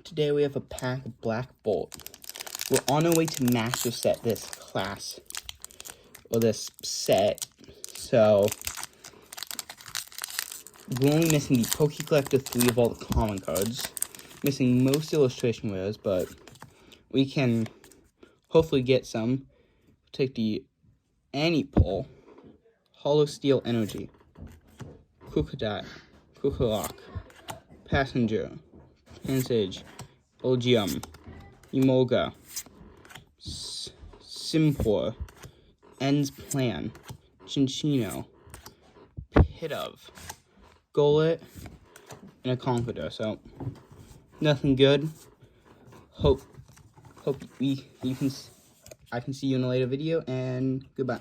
Today we have a pack of Black Bolt. We're on our way to master set this class, or this set, so we're only missing the Poke Collector 3 of all the common cards. Missing most illustration rares, but we can hopefully get some. Take the Annie Pull, Holo Steel Energy, Crocodile, Crocolock, Passenger, Pansage, Olgium, Emolga, Simpor, End's Plan, Chinchino, Pidove, Golett, and a Conkeldurr. So nothing good. Hope I can see you in a later video, and goodbye.